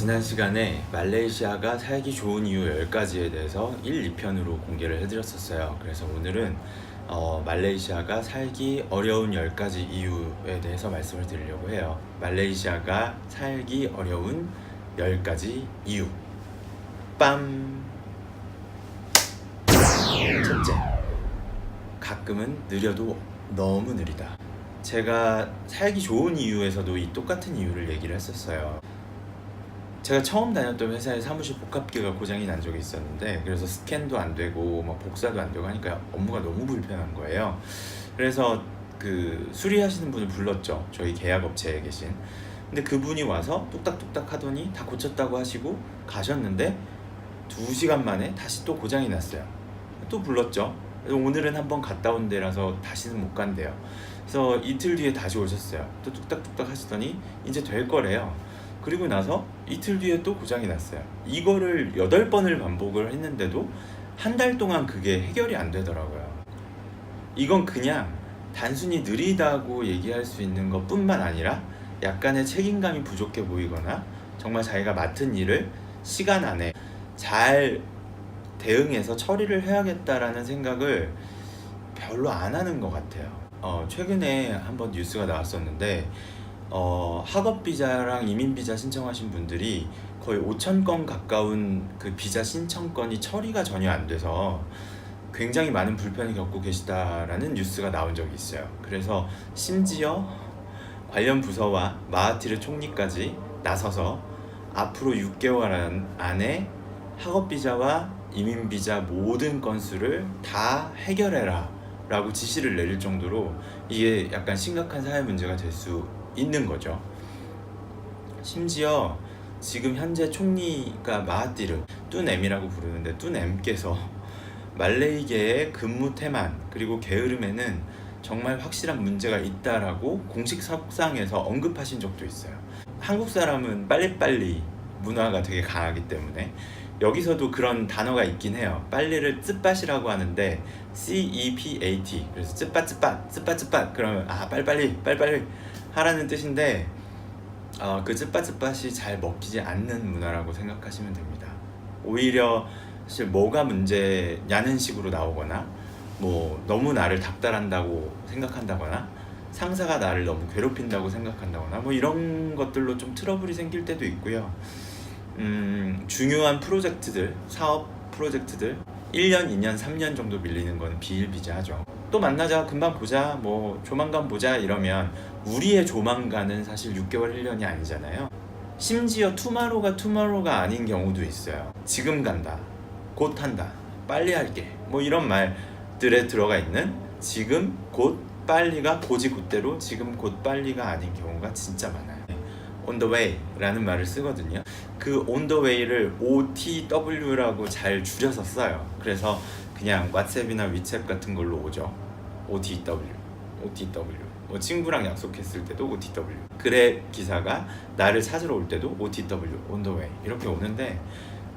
지난 시간에 말레이시아가 살기 좋은 이유 10가지에 대해서 1, 2편으로 공개를 해드렸었어요. 그래서 오늘은 말레이시아가 살기 어려운 10가지 이유에 대해서 말씀을 드리려고 해요. 말레이시아가 살기 어려운 10가지 이유. 빰! 첫째, 가끔은 느려도 너무 느리다. 제가 살기 좋은 이유에서도 이 똑같은 이유를 얘기를 했었어요. 제가 처음 다녔던 회사의 사무실 복합기가 고장이 난 적이 있었는데, 그래서 스캔도 안 되고 막 복사도 안 되고 하니까 업무가 너무 불편한 거예요. 그래서 그 수리하시는 분을 불렀죠. 저희 계약업체에 계신. 근데 그분이 와서 뚝딱뚝딱 하더니 다 고쳤다고 하시고 가셨는데 2시간 만에 다시 또 고장이 났어요. 또 불렀죠. 그래서 오늘은 한번 갔다 온 데라서 다시는 못 간대요. 그래서 이틀 뒤에 다시 오셨어요. 또 뚝딱뚝딱 하시더니 이제 될 거래요. 그리고 나서 이틀 뒤에 또 고장이 났어요. 이거를 8번을 반복을 했는데도 한 달 동안 그게 해결이 안 되더라고요. 이건 그냥 단순히 느리다고 얘기할 수 있는 것 뿐만 아니라 약간의 책임감이 부족해 보이거나 정말 자기가 맡은 일을 시간 안에 잘 대응해서 처리를 해야겠다라는 생각을 별로 안 하는 것 같아요. 최근에 한번 뉴스가 나왔었는데 학업 비자랑 이민 비자 신청하신 분들이 거의 5,000건 가까운 그 비자 신청건이 처리가 전혀 안 돼서 굉장히 많은 불편을 겪고 계시다라는 뉴스가 나온 적이 있어요. 그래서 심지어 관련 부서와 마하티르 총리까지 나서서 앞으로 6개월 안에 학업 비자와 이민 비자 모든 건수를 다 해결해라 라고 지시를 내릴 정도로 이게 약간 심각한 사회 문제가 될 수 있는 거죠. 심지어 지금 현재 총리가 마하티르 뚜넴이라고 부르는데, 뚜넴께서 말레이계의 근무 태만 그리고 게으름에는 정말 확실한 문제가 있다라고 공식 석상에서 언급하신 적도 있어요. 한국 사람은 빨리빨리 문화가 되게 강하기 때문에 여기서도 그런 단어가 있긴 해요. 빨리를 쯔팟이라고 하는데 CEPAT, 그래서 쯔팟 그러면 빨리빨리 하라는 뜻인데, 그 쯔팟이 잘 먹히지 않는 문화라고 생각하시면 됩니다. 오히려 사실 뭐가 문제냐는 식으로 나오거나, 뭐 너무 나를 닥달한다고 생각한다거나, 상사가 나를 너무 괴롭힌다고 생각한다거나, 뭐 이런 것들로 좀 트러블이 생길 때도 있고요. 중요한 프로젝트들, 사업 프로젝트들 1년, 2년, 3년 정도 밀리는 건 비일비재하죠. 또 만나자, 금방 보자, 뭐 조만간 보자 이러면 우리의 조만간은 사실 6개월, 1년이 아니잖아요. 심지어 투마로가 아닌 경우도 있어요. 지금 간다, 곧 한다, 빨리 할게, 뭐 이런 말들에 들어가 있는 지금, 곧, 빨리가 곧대로 지금, 곧, 빨리가 아닌 경우가 진짜 많아요. on the way 라는 말을 쓰거든요. 그 on the way를 OTW라고 잘 줄여서 써요. 그래서 그냥 왓츠앱이나 위챗 같은 걸로 오죠. OTW. 뭐 친구랑 약속했을 때도 OTW. 그랩 기사가 나를 찾으러 올 때도 OTW, on the way 이렇게 오는데,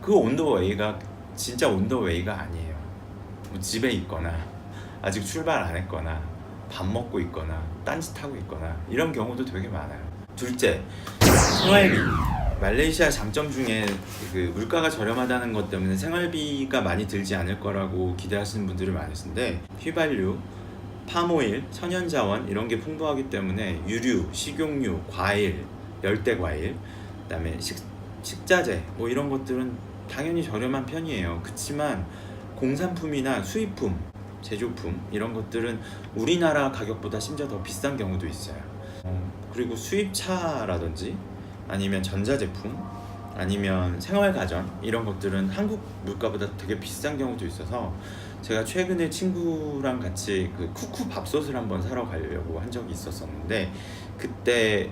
그 on the way가 진짜 on the way가 아니에요. 뭐 집에 있거나 아직 출발 안 했거나 밥 먹고 있거나 딴짓하고 있거나 이런 경우도 되게 많아요. 둘째, 생활비. 말레이시아 장점 중에 그 물가가 저렴하다는 것 때문에 생활비가 많이 들지 않을 거라고 기대하시는 분들이 많으신데, 휘발유, 팜오일, 천연자원 이런 게 풍부하기 때문에 유류, 식용유, 과일, 열대과일, 그다음에 식자재 뭐 이런 것들은 당연히 저렴한 편이에요. 그치만 공산품이나 수입품, 제조품 이런 것들은 우리나라 가격보다 심지어 더 비싼 경우도 있어요. 그리고 수입차라든지 아니면 전자제품 아니면 생활가전 이런 것들은 한국 물가보다 되게 비싼 경우도 있어서, 제가 최근에 친구랑 같이 그 쿠쿠 밥솥을 한번 사러 가려고 한 적이 있었는데, 그때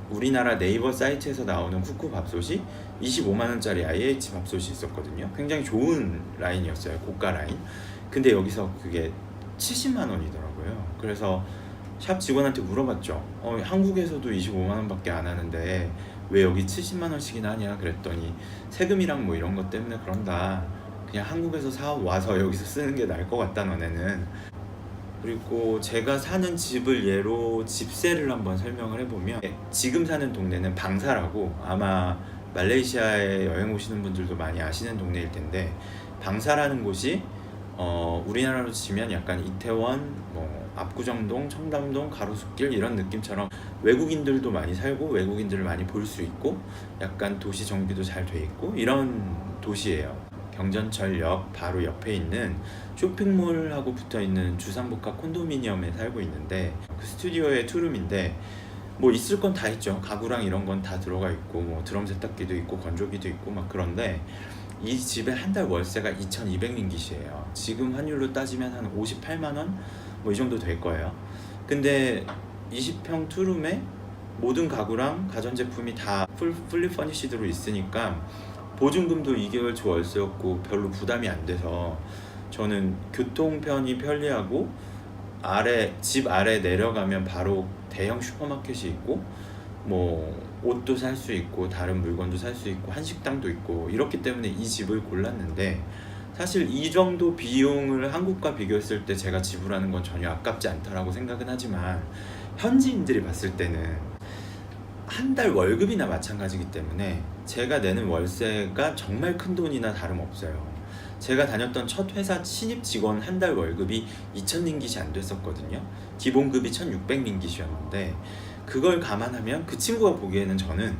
우리나라 네이버 사이트에서 나오는 쿠쿠 밥솥이 25만원짜리 IH 밥솥이 있었거든요. 굉장히 좋은 라인이었어요. 고가 라인. 근데 여기서 그게 70만원이더라고요. 그래서 샵 직원한테 물어봤죠. 한국에서도 25만원 밖에 안 하는데 왜 여기 70만원씩이나 하냐 그랬더니, 세금이랑 뭐 이런 것 때문에 그런다, 그냥 한국에서 사업 와서 여기서 쓰는 게 나을 것 같다 너네는. 그리고 제가 사는 집을 예로 집세를 한번 설명을 해보면, 지금 사는 동네는 방사라고 아마 말레이시아에 여행 오시는 분들도 많이 아시는 동네일 텐데, 방사라는 곳이 우리나라로 치면 약간 이태원, 뭐 압구정동, 청담동, 가로수길 이런 느낌처럼 외국인들도 많이 살고 외국인들을 많이 볼 수 있고 약간 도시 정비도 잘 돼 있고 이런 도시예요. 경전철역 바로 옆에 있는 쇼핑몰하고 붙어 있는 주상복합 콘도미니엄에 살고 있는데, 그 스튜디오의 투룸인데 뭐 있을 건 다 있죠. 가구랑 이런 건 다 들어가 있고 뭐 드럼 세탁기도 있고 건조기도 있고 막 그런데, 이 집의 한 달 월세가 2,200링깃이에요. 지금 환율로 따지면 한 58만 원? 뭐 이 정도 될 거예요. 근데 20평 투룸에 모든 가구랑 가전제품이 다 풀리 퍼니시드로 있으니까 보증금도 2개월 초 월세였고 별로 부담이 안 돼서, 저는 교통편이 편리하고 집 아래 내려가면 바로 대형 슈퍼마켓이 있고 뭐 옷도 살 수 있고 다른 물건도 살 수 있고 한식당도 있고 이렇기 때문에 이 집을 골랐는데, 사실 이 정도 비용을 한국과 비교했을 때 제가 지불하는 건 전혀 아깝지 않다라고 생각은 하지만, 현지인들이 봤을 때는 한 달 월급이나 마찬가지이기 때문에 제가 내는 월세가 정말 큰 돈이나 다름없어요. 제가 다녔던 첫 회사 신입 직원 한 달 월급이 2,000링깃이 안 됐었거든요. 기본급이 1,600링깃이었는데 그걸 감안하면 그 친구가 보기에는 저는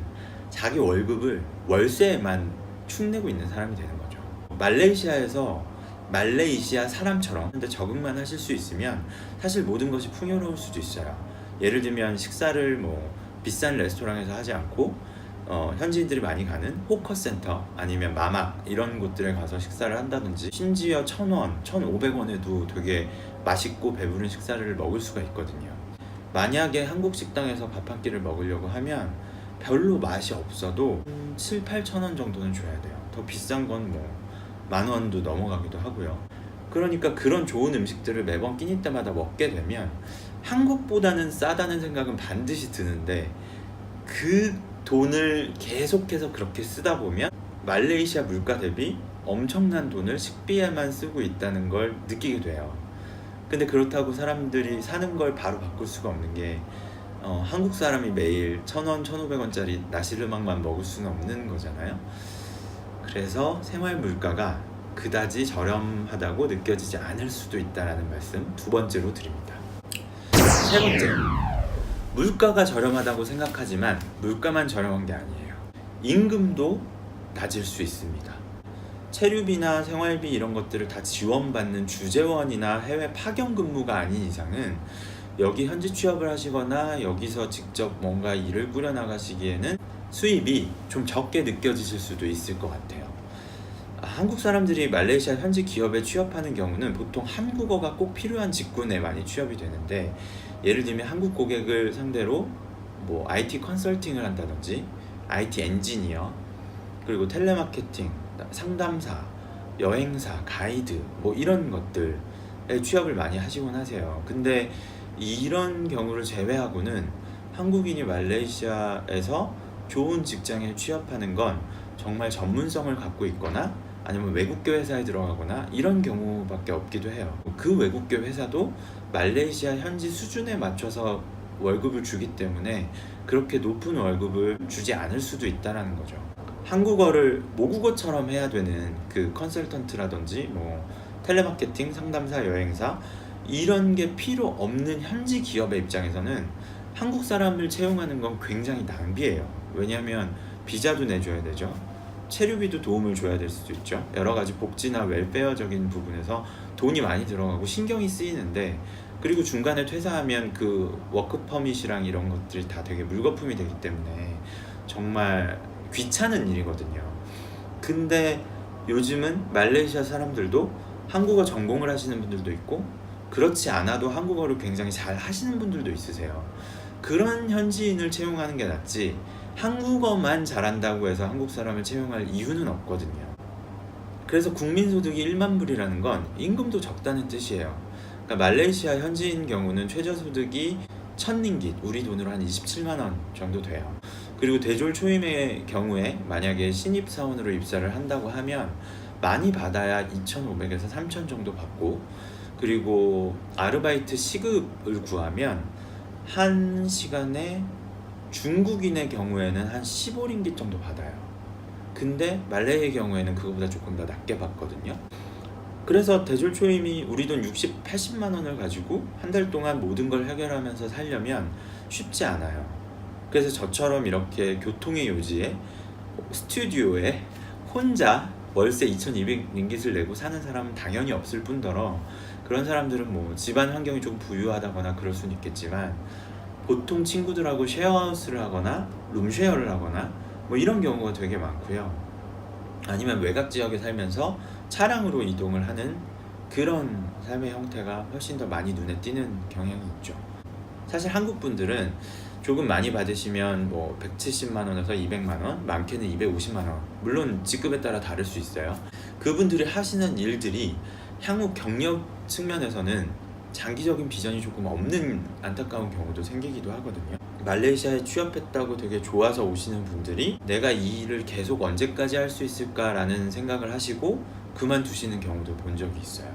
자기 월급을 월세에만 축내고 있는 사람이 되는 거죠. 말레이시아에서 말레이시아 사람처럼 근데 적응만 하실 수 있으면 사실 모든 것이 풍요로울 수도 있어요. 예를 들면 식사를 뭐 비싼 레스토랑에서 하지 않고 현지인들이 많이 가는 호커센터 아니면 마막 이런 곳들에 가서 식사를 한다든지, 심지어 1,000원, 1,500원에도 되게 맛있고 배부른 식사를 먹을 수가 있거든요. 만약에 한국 식당에서 밥 한 끼를 먹으려고 하면 별로 맛이 없어도 7, 8천 원 정도는 줘야 돼요. 더 비싼 건 뭐 10,000원도 넘어가기도 하고요. 그러니까 그런 좋은 음식들을 매번 끼니 때마다 먹게 되면 한국보다는 싸다는 생각은 반드시 드는데, 그 돈을 계속해서 그렇게 쓰다 보면 말레이시아 물가 대비 엄청난 돈을 식비에만 쓰고 있다는 걸 느끼게 돼요. 근데 그렇다고 사람들이 사는 걸 바로 바꿀 수가 없는 게, 한국 사람이 매일 1,000원, 1,500원짜리 나시르막만 먹을 수는 없는 거잖아요. 그래서 생활 물가가 그다지 저렴하다고 느껴지지 않을 수도 있다는 말씀 두 번째로 드립니다. 세 번째, 물가가 저렴하다고 생각하지만 물가만 저렴한 게 아니에요. 임금도 낮을 수 있습니다. 체류비나 생활비 이런 것들을 다 지원받는 주재원이나 해외 파견 근무가 아닌 이상은 여기 현지 취업을 하시거나 여기서 직접 뭔가 일을 꾸려나가시기에는 수입이 좀 적게 느껴지실 수도 있을 것 같아요. 한국 사람들이 말레이시아 현지 기업에 취업하는 경우는 보통 한국어가 꼭 필요한 직군에 많이 취업이 되는데, 예를 들면 한국 고객을 상대로 뭐 IT 컨설팅을 한다든지 IT 엔지니어, 그리고 텔레마케팅, 상담사, 여행사, 가이드 뭐 이런 것들에 취업을 많이 하시곤 하세요. 근데 이런 경우를 제외하고는 한국인이 말레이시아에서 좋은 직장에 취업하는 건 정말 전문성을 갖고 있거나 아니면 외국계 회사에 들어가거나 이런 경우밖에 없기도 해요. 그 외국계 회사도 말레이시아 현지 수준에 맞춰서 월급을 주기 때문에 그렇게 높은 월급을 주지 않을 수도 있다는 거죠. 한국어를 모국어처럼 해야 되는 그 컨설턴트라든지 뭐 텔레마케팅, 상담사, 여행사 이런 게 필요 없는 현지 기업의 입장에서는 한국 사람을 채용하는 건 굉장히 낭비예요. 왜냐하면 비자도 내줘야 되죠. 체류비도 도움을 줘야 될 수도 있죠. 여러 가지 복지나 웰페어적인 부분에서 돈이 많이 들어가고 신경이 쓰이는데, 그리고 중간에 퇴사하면 그 워크 퍼밋이랑 이런 것들이 다 되게 물거품이 되기 때문에 정말 귀찮은 일이거든요. 근데 요즘은 말레이시아 사람들도 한국어 전공을 하시는 분들도 있고 그렇지 않아도 한국어를 굉장히 잘 하시는 분들도 있으세요. 그런 현지인을 채용하는 게 낫지 한국어만 잘한다고 해서 한국 사람을 채용할 이유는 없거든요. 그래서 국민소득이 1만 불이라는 건 임금도 적다는 뜻이에요. 그러니까 말레이시아 현지인 경우는 최저소득이 1,000링깃, 우리 돈으로 한 27만 원 정도 돼요. 그리고 대졸 초임의 경우에 만약에 신입사원으로 입사를 한다고 하면 많이 받아야 2,500에서 3,000 정도 받고, 그리고 아르바이트 시급을 구하면 한 시간에 중국인의 경우에는 한 15링깃 정도 받아요. 근데 말레이의 경우에는 그거보다 조금 더 낮게 받거든요. 그래서 대졸초임이 우리 돈 60, 80만 원을 가지고 한 달 동안 모든 걸 해결하면서 살려면 쉽지 않아요. 그래서 저처럼 이렇게 교통의 요지에 스튜디오에 혼자 월세 2,200링깃을 내고 사는 사람은 당연히 없을 뿐더러, 그런 사람들은 뭐 집안 환경이 좀 부유하다거나 그럴 수는 있겠지만 보통 친구들하고 쉐어하우스를 하거나 룸쉐어를 하거나 뭐 이런 경우가 되게 많고요. 아니면 외곽 지역에 살면서 차량으로 이동을 하는 그런 삶의 형태가 훨씬 더 많이 눈에 띄는 경향이 있죠. 사실 한국 분들은 조금 많이 받으시면 뭐 170만 원에서 200만 원, 많게는 250만 원. 물론 직급에 따라 다를 수 있어요. 그분들이 하시는 일들이 향후 경력 측면에서는 장기적인 비전이 조금 없는 안타까운 경우도 생기기도 하거든요. 말레이시아에 취업했다고 되게 좋아서 오시는 분들이 내가 이 일을 계속 언제까지 할 수 있을까라는 생각을 하시고 그만두시는 경우도 본 적이 있어요.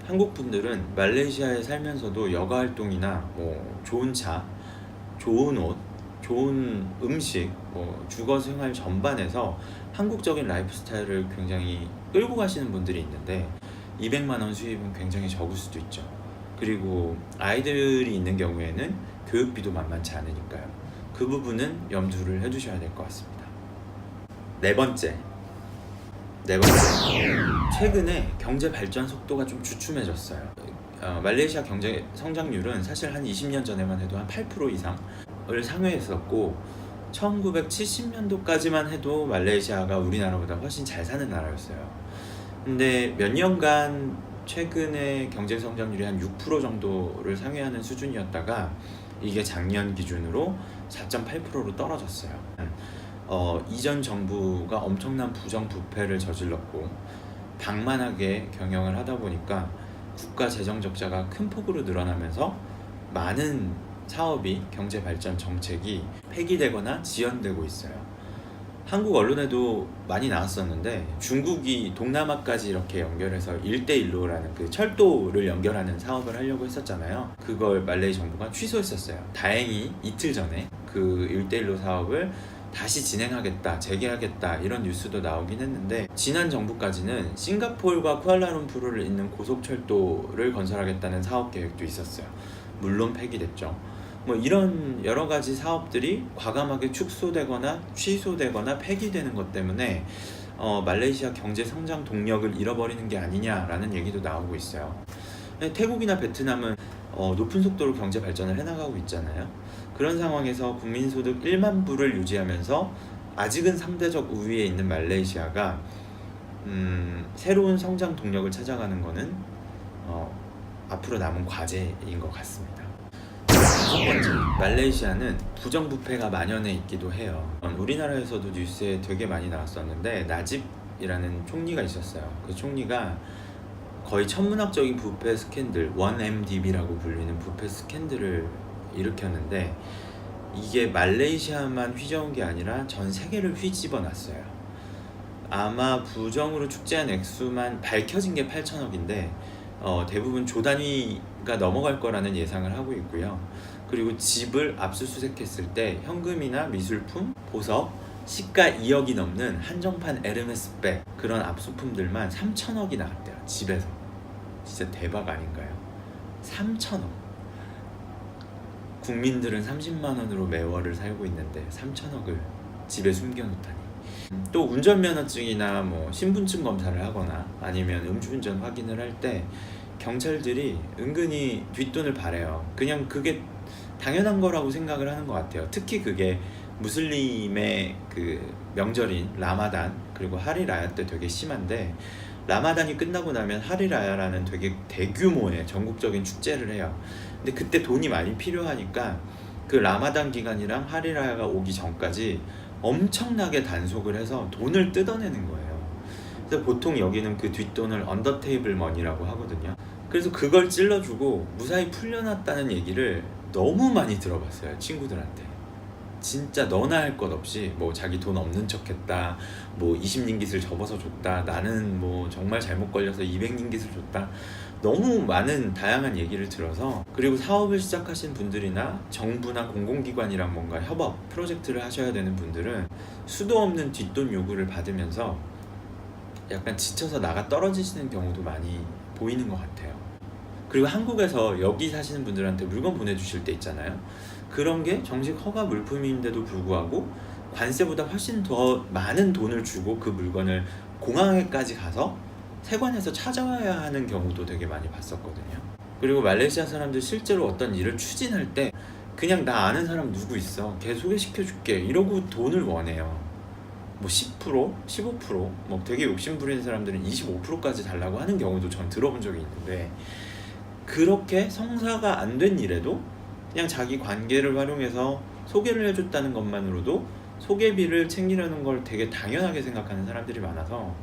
한국 분들은 말레이시아에 살면서도 여가 활동이나 뭐 좋은 차, 좋은 옷, 좋은 음식, 뭐 주거 생활 전반에서 한국적인 라이프 스타일을 굉장히 끌고 가시는 분들이 있는데 200만 원 수입은 굉장히 적을 수도 있죠. 그리고 아이들이 있는 경우에는 교육비도 만만치 않으니까요. 그 부분은 염두를 해두셔야 될 것 같습니다. 네 번째, 최근에 경제 발전 속도가 좀 주춤해졌어요. 말레이시아 경제 성장률은 사실 한 20년 전에만 해도 한 8% 이상을 상회했었고 1970년도까지만 해도 말레이시아가 우리나라보다 훨씬 잘 사는 나라였어요. 근데 몇 년간 최근에 경제 성장률이 한 6% 정도를 상회하는 수준이었다가 이게 작년 기준으로 4.8%로 떨어졌어요. 이전 정부가 엄청난 부정부패를 저질렀고 방만하게 경영을 하다 보니까 국가 재정 적자가 큰 폭으로 늘어나면서 많은 사업이, 경제 발전 정책이 폐기되거나 지연되고 있어요. 한국 언론에도 많이 나왔었는데 중국이 동남아까지 이렇게 연결해서 1대1로라는 그 철도를 연결하는 사업을 하려고 했었잖아요. 그걸 말레이 정부가 취소했었어요. 다행히 이틀 전에 그 1대1로 사업을 다시 진행하겠다, 재개하겠다 이런 뉴스도 나오긴 했는데 지난 정부까지는 싱가포르와 쿠알라룸푸르를 잇는 고속철도를 건설하겠다는 사업 계획도 있었어요. 물론 폐기됐죠. 뭐 이런 여러 가지 사업들이 과감하게 축소되거나 취소되거나 폐기되는 것 때문에 말레이시아 경제 성장 동력을 잃어버리는 게 아니냐라는 얘기도 나오고 있어요. 태국이나 베트남은 높은 속도로 경제 발전을 해나가고 있잖아요. 그런 상황에서 국민소득 1만 불을 유지하면서 아직은 상대적 우위에 있는 말레이시아가 새로운 성장 동력을 찾아가는 것은 앞으로 남은 과제인 것 같습니다. 첫 번째, 말레이시아는 부정부패가 만연해 있기도 해요. 우리나라에서도 뉴스에 되게 많이 나왔었는데 나집이라는 총리가 있었어요. 그 총리가 거의 천문학적인 부패 스캔들, 1MDB라고 불리는 부패 스캔들을 일으켰는데 이게 말레이시아만 휘저은 게 아니라 전 세계를 휘집어 놨어요. 아마 부정으로 축제한 액수만 밝혀진 게 8천억인데 대부분 조 단위가 넘어갈 거라는 예상을 하고 있고요. 그리고 집을 압수수색했을 때 현금이나 미술품, 보석, 시가 2억이 넘는 한정판 에르메스백 그런 압수품들만 3천억이 나왔대요. 집에서. 진짜 대박 아닌가요? 3천억. 국민들은 30만 원으로 매월을 살고 있는데 3천억을 집에 숨겨놓다니. 또 운전면허증이나 뭐 신분증 검사를 하거나 아니면 음주운전 확인을 할 때 경찰들이 은근히 뒷돈을 바래요. 그냥 그게 당연한 거라고 생각을 하는 것 같아요. 특히 그게 무슬림의 그 명절인 라마단 그리고 하리라야 때 되게 심한데 라마단이 끝나고 나면 하리라야라는 되게 대규모의 전국적인 축제를 해요. 근데 그때 돈이 많이 필요하니까 그 라마단 기간이랑 하리라야가 오기 전까지 엄청나게 단속을 해서 돈을 뜯어내는 거예요. 그래서 보통 여기는 그 뒷돈을 언더 테이블 머니라고 하거든요. 그래서 그걸 찔러주고 무사히 풀려났다는 얘기를 너무 많이 들어봤어요, 친구들한테. 진짜 너나 할 것 없이 뭐 자기 돈 없는 척 했다, 뭐 20링깃을 접어서 줬다, 나는 뭐 정말 잘못 걸려서 200링깃을 줬다, 너무 많은 다양한 얘기를 들어서, 그리고 사업을 시작하신 분들이나 정부나 공공기관이랑 뭔가 협업, 프로젝트를 하셔야 되는 분들은 수도 없는 뒷돈 요구를 받으면서 약간 지쳐서 나가 떨어지시는 경우도 많이 보이는 것 같아요. 그리고 한국에서 여기 사시는 분들한테 물건 보내주실 때 있잖아요. 그런 게 정식 허가 물품인데도 불구하고 관세보다 훨씬 더 많은 돈을 주고 그 물건을 공항에까지 가서 세관에서 찾아와야 하는 경우도 되게 많이 봤었거든요. 그리고 말레이시아 사람들 실제로 어떤 일을 추진할 때 그냥 나 아는 사람 누구 있어, 걔 소개시켜줄게 이러고 돈을 원해요. 뭐 10%, 15%, 뭐 되게 욕심 부리는 사람들은 25%까지 달라고 하는 경우도 전 들어본 적이 있는데, 그렇게 성사가 안 된 일에도 그냥 자기 관계를 활용해서 소개를 해줬다는 것만으로도 소개비를 챙기려는 걸 되게 당연하게 생각하는 사람들이 많아서,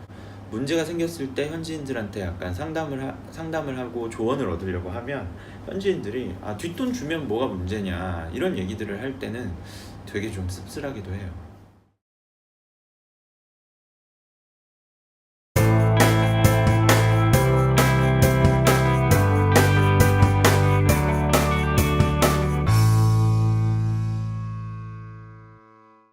문제가 생겼을 때 현지인들한테 약간 상담을 하고 조언을 얻으려고 하면 현지인들이 뒷돈 주면 뭐가 문제냐 이런 얘기들을 할 때는 되게 좀 씁쓸하기도 해요.